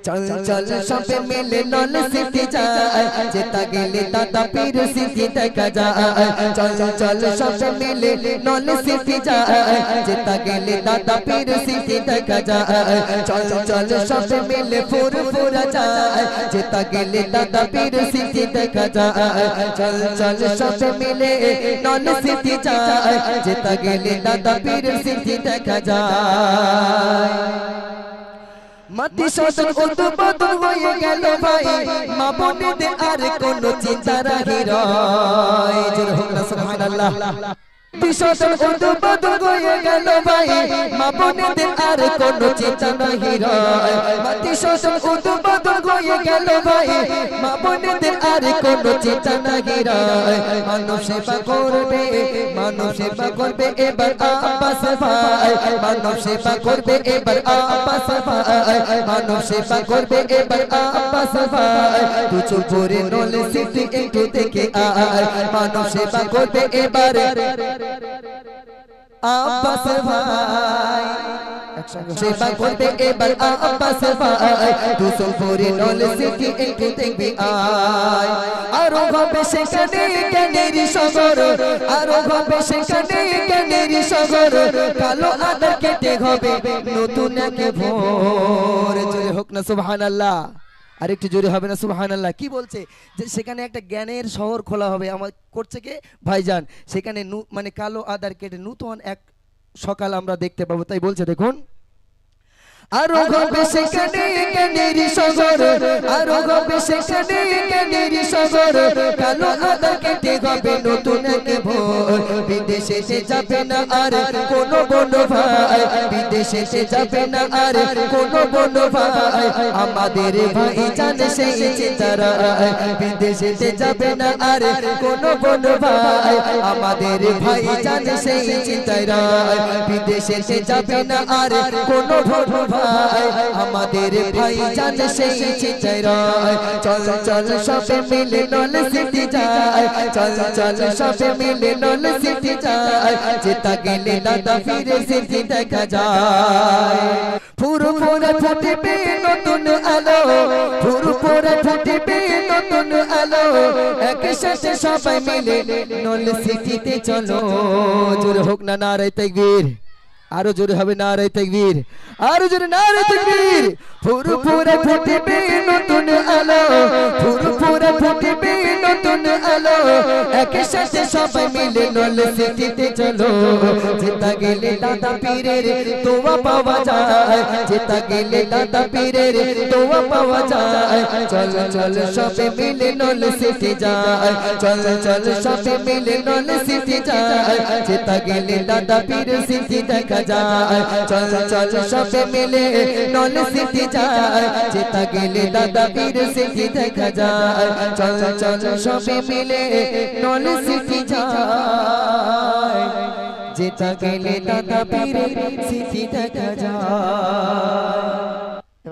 चल चल सब मिले नल सिटी जाए जेता गेले दादा पीर सिटी देखा जाए चल चल सब मिले नल सिटी जाए जेता गेले दादा पीर सिटी देखा जाए चल चल सब मिले फुरफुरा जाए जेता गेले दादा पीर सिटी देखा जाए चल चल सब मिले नल सिटी जाए जेता गेले दादा पीर सिटी देखा जाए मति शोषण उद्बोधन হয়ে গেল ভাই মা বোনেদের আর কোনো চিন্তা রাখি রয় জোরে হোক না সুবহানাল্লাহ বিশোষণ উদ্বোধন হয়ে গেল ভাই মা বোনেদের আর কোনো চিন্তা নাহি রয় মতি শোষণ উদ্বোধন হয়ে গেল ভাই মা বোনেদের আর কোনো চিন্তা নাহি রয় মানব সেবা করবে এবার আব্বাস ভাই মানব সেবা করবে এবার আব্বাস ভাই মানব সেবা করবে এবার আব্বাস ভাই তুই চুপ করে নল সিটি একটু দেখে আয় মানব সেবা করবে এবার আব্বাস ভাই সেবা করবে এবার আব্বাস ভাই তুই চুপ করে নল সিটি একটু দেখবি আয় আরো হবে সেখানে জ্ঞানের সাগর আরো হবে সেখানে জ্ঞানের সাগর কালো আদা কেটে হবে নতুন এক ভোর জোরে হোক না সুবহানাল্লাহ আরেকটু জোরে হবে না সুবহানাল্লাহ কি বলছে যে সেখানে একটা জ্ঞানের শহর খোলা হবে আমার করছে কে ভাইজান সেখানে মানে কালো আদার কেটে নতুন এক সকাল আমরা দেখতে পাবো তাই বলছে দেখুন আরো হবে সেখানে জ্ঞানের সাগর আরো হবে সেখানে জ্ঞানের সাগর কালো আদা কেটে হবে নতুন এক ভোর বিদেশে যাবে না আর কোনো বন্ধু ভাই বিদেশে যাবে না আর কোনো বন্ধু ভাই আমাদের ভাই জানে সেই চিন্তারা বিদেশে যাবে না আর কোনো বন্ধু ভাই আমাদের ভাই জানে সেই চিন্তারা বিদেশে যাবে না আর কোনো বন্ধু আমাদের ভাই জানে সেই চিন্তারা চল চল সবে মিলে নল সিটি যায় চল চল সবে মিলে নল সিটি যায় যেটা গেলে দাদা ফিরে সিটি দেখা যায় ফুরফুরে ফুটবে নতুন আলো ফুরফুরে ফুটবে নতুন আলো একসাথে সবাই মিলে নল সিটিতে চলো জোরে হোক না নারে তাকবীর আরো জোরে হবে নারে তাকবীর আরো জোরে নারে তাকবীর ফুরফুরে ফুটবে নতুন আলো ফুরফুরে ফুটবে নতুন আলো একসাথে সবাই মিলে নল সিটিতে চলো যেটা গেলে দাদা পীরের দোয়া পাওয়া যায় যেটা গেলে দাদা পীরের দোয়া পাওয়া যায় চল চল সবে মিলে নল সিটি যায় চল চল সবে মিলে নল সিটি যায় যেটা গেলে দাদা পীরের সিটি দেখা যায় চল চল সবে মিলে নল সিটি যায় যেটা গেলে দাদা পীরের সিটি দেখা যায় চল চল সবে মিলে নল সিটি যায় যেটা গেলে দাদা পীরের সিটি দেখা যায়।